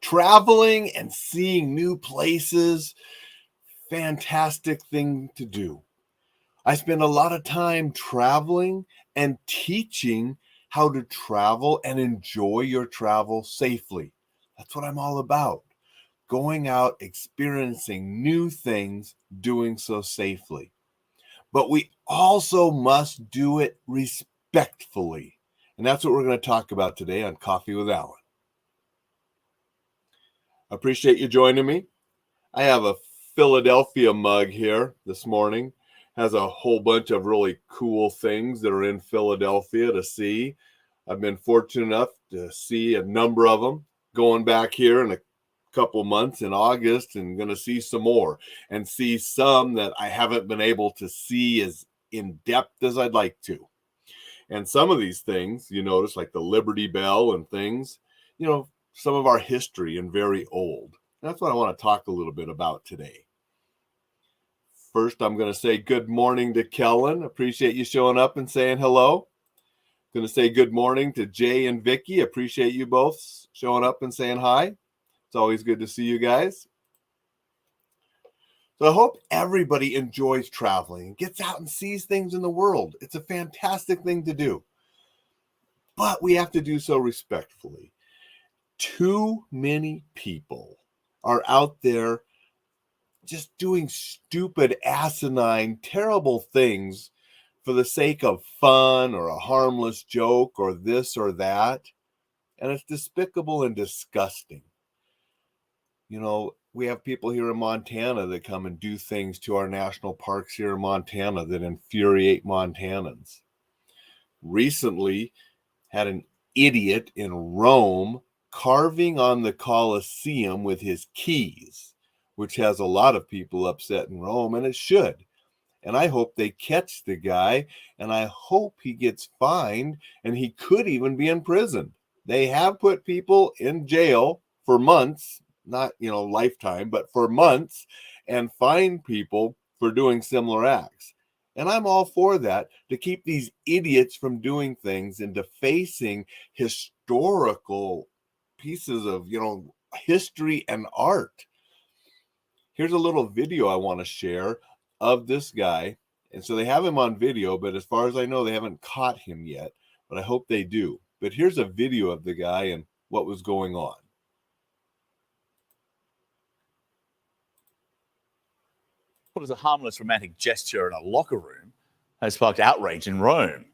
Traveling and seeing new places, fantastic thing to do. I spend a lot of time traveling and teaching how to travel and enjoy your travel safely. That's what I'm all about. Going out, experiencing new things, doing so safely. But we also must do it respectfully. And that's what we're going to talk about today on Coffee with Alain. Appreciate you joining me. I have a Philadelphia mug here this morning. Has a whole bunch of really cool things that are in Philadelphia to see. I've been fortunate enough to see a number of them going back here in a couple months in August, and going to see some more and see some that I haven't been able to see as in depth as I'd like to. And some of these things, you notice, like the Liberty Bell and things, some of our history and very old. That's what I want to talk a little bit about today. First, I'm going to say good morning to Kellen. Appreciate you showing up and saying hello. Going to say good morning to Jay and Vicky. Appreciate you both showing up and saying hi. It's always good to see you guys. So I hope everybody enjoys traveling and gets out and sees things in the world. It's a fantastic thing to do. But we have to do so respectfully. Too many people are out there just doing stupid, asinine, terrible things for the sake of fun or a harmless joke or this or that. And it's despicable and disgusting. We have people here in Montana that come and do things to our national parks here in Montana that infuriate Montanans. Recently, had an idiot in Rome carving on the Colosseum with his keys, which has a lot of people upset in Rome, and it should. And I hope they catch the guy, and I hope he gets fined, and he could even be in prison. They have put people in jail for months, not, lifetime, but for months, and fined people for doing similar acts. And I'm all for that, to keep these idiots from doing things and defacing historical pieces of, history and art. Here's a little video I want to share of this guy. And so they have him on video, but as far as I know, they haven't caught him yet, but I hope they do. But here's a video of the guy and what was going on. What is a harmless romantic gesture in a locker room has sparked outrage in Rome.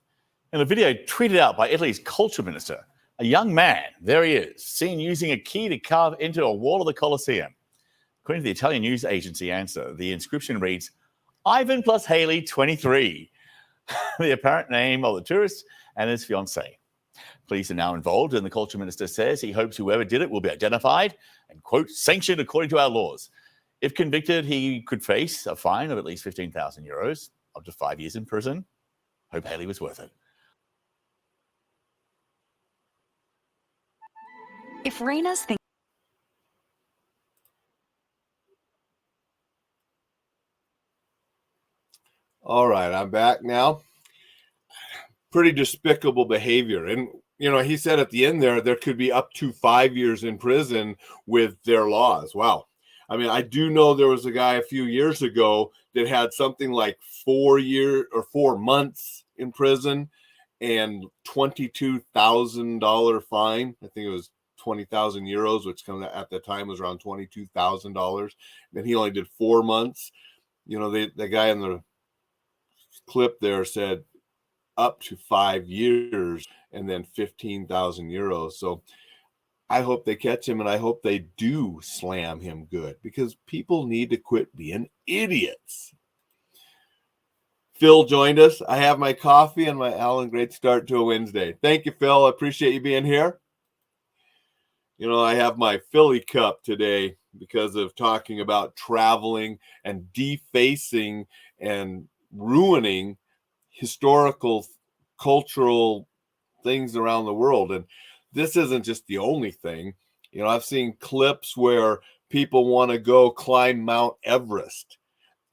In a video tweeted out by Italy's culture minister, a young man, there he is, seen using a key to carve into a wall of the Colosseum. According to the Italian news agency Answer, the inscription reads, Ivan plus Haley, 23, the apparent name of the tourist and his fiancée. Police are now involved, and the culture minister says he hopes whoever did it will be identified and, quote, sanctioned according to our laws. If convicted, he could face a fine of at least 15,000 euros, up to 5 years in prison. Hope Haley was worth it. If Raina's thinking... All right, I'm back now. Pretty despicable behavior. And, he said at the end there could be up to 5 years in prison with their laws. Wow. I mean, I do know there was a guy a few years ago that had something like 4 months in prison and $22,000 fine. I think it was 20,000 euros, which at the time was around $22,000. And he only did 4 months. The guy in the clip there said up to 5 years and then 15,000 euros. So I hope they catch him, and I hope they do slam him good, because people need to quit being idiots. Phil joined us. I have my coffee and my Alain. Great start to a Wednesday. Thank you, Phil. I appreciate you being here. I have my Philly cup today because of talking about traveling and defacing and ruining historical, cultural things around the world. And this isn't just the only thing. I've seen clips where people want to go climb Mount Everest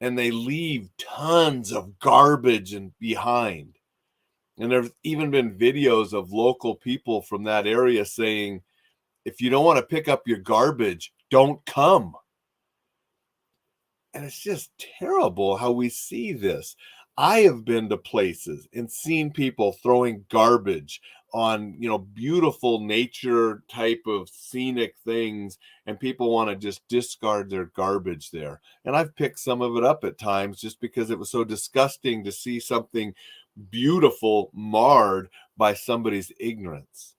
and they leave tons of garbage behind. And there's even been videos of local people from that area saying, If you don't want to pick up your garbage, don't come. And it's just terrible how we see this. I have been to places and seen people throwing garbage on, beautiful nature type of scenic things, and people want to just discard their garbage there. And I've picked some of it up at times just because it was so disgusting to see something beautiful marred by somebody's ignorance.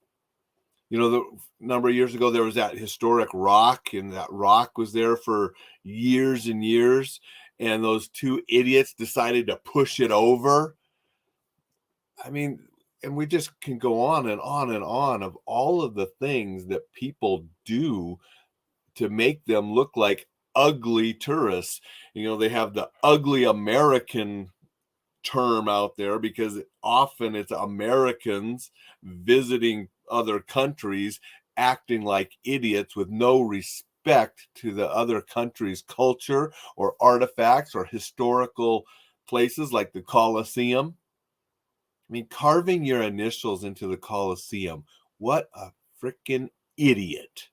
The number of years ago, there was that historic rock, and that rock was there for years and years. And those two idiots decided to push it over. I mean, and we just can go on and on and on of all of the things that people do to make them look like ugly tourists. They have the ugly American term out there because often it's Americans visiting other countries acting like idiots with no respect to the other country's culture or artifacts or historical places like the Colosseum. I mean, carving your initials into the Colosseum, what a freaking idiot.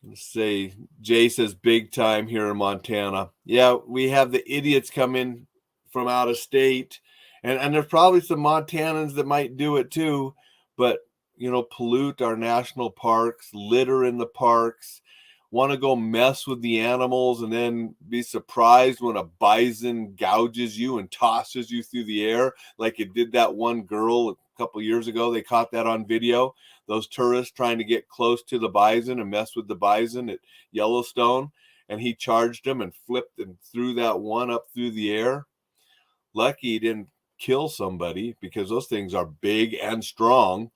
Let's say Jay says big time here in Montana. Yeah, we have the idiots come in from out of state, and there's probably some Montanans that might do it too, but pollute our national parks, litter in the parks, want to go mess with the animals, and then be surprised when a bison gouges you and tosses you through the air like it did that one girl a couple years ago. They caught that on video. Those tourists trying to get close to the bison and mess with the bison at Yellowstone, and he charged them and flipped and threw that one up through the air. Lucky he didn't kill somebody because those things are big and strong.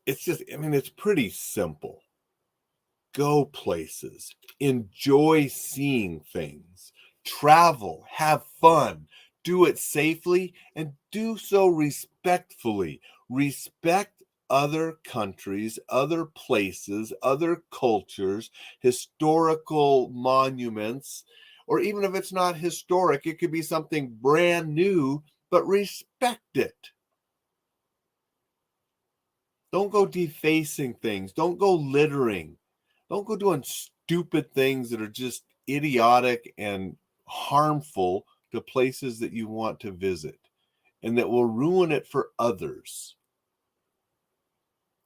It's pretty simple. Go places, enjoy seeing things, travel, have fun, do it safely, and do so respectfully. Respect other countries, other places, other cultures, historical monuments, or even if it's not historic, it could be something brand new, but respect it. Don't go defacing things. Don't go littering. Don't go doing stupid things that are just idiotic and harmful to places that you want to visit and that will ruin it for others.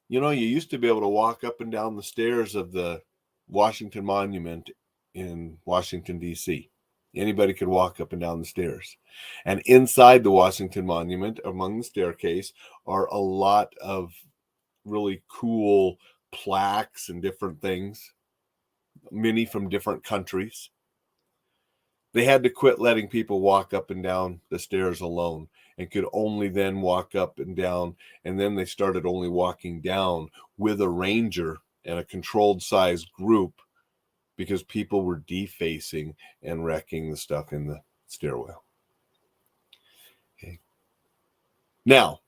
You used to be able to walk up and down the stairs of the Washington Monument in Washington, D.C. Anybody could walk up and down the stairs. And inside the Washington Monument, among the staircase, are a lot of really cool plaques and different things, many from different countries. They had to quit letting people walk up and down the stairs alone and could only then walk up and down. And then they started only walking down with a ranger and a controlled size group because people were defacing and wrecking the stuff in the stairwell. Okay. Now,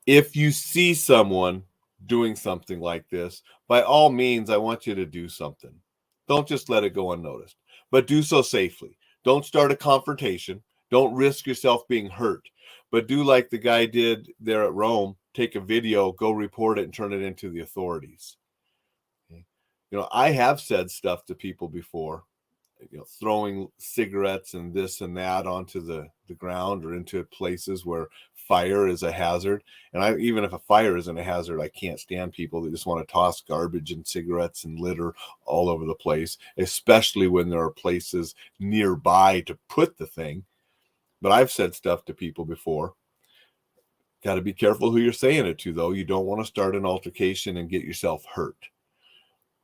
if you see someone doing something like this, by all means, I want you to do something. Don't just let it go unnoticed, but do so safely. Don't start a confrontation. Don't risk yourself being hurt, but do like the guy did there at Rome. Take a video, go report it, and turn it into the authorities. Okay. I have said stuff to people before, throwing cigarettes and this and that onto the ground or into places where fire is a hazard. And even if a fire isn't a hazard, I can't stand people that just want to toss garbage and cigarettes and litter all over the place, especially when there are places nearby to put the thing. But I've said stuff to people before. Got to be careful who you're saying it to, though. You don't want to start an altercation and get yourself hurt.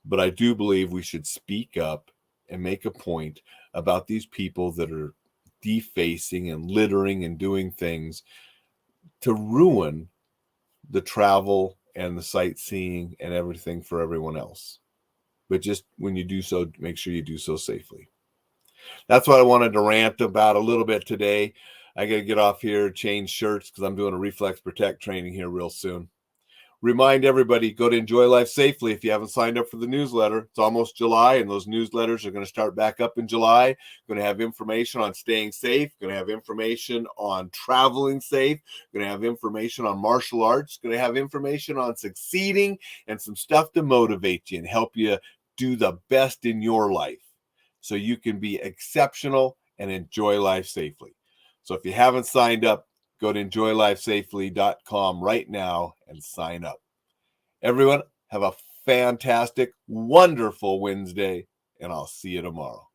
But I do believe we should speak up and make a point about these people that are defacing and littering and doing things to ruin the travel and the sightseeing and everything for everyone else. But just when you do so, make sure you do so safely. That's what I wanted to rant about a little bit today. I got to get off here, change shirts because I'm doing a Reflex Protect training here real soon. remind everybody, go to Enjoy Life Safely if you haven't signed up for the newsletter. It's almost July, and those newsletters are going to start back up in July. Going to have information on staying safe, going to have information on traveling safe, going to have information on martial arts, going to have information on succeeding, and some stuff to motivate you and help you do the best in your life so you can be exceptional and enjoy life safely. So if you haven't signed up, go to enjoylifesafely.com right now and sign up. Everyone, have a fantastic, wonderful Wednesday, and I'll see you tomorrow.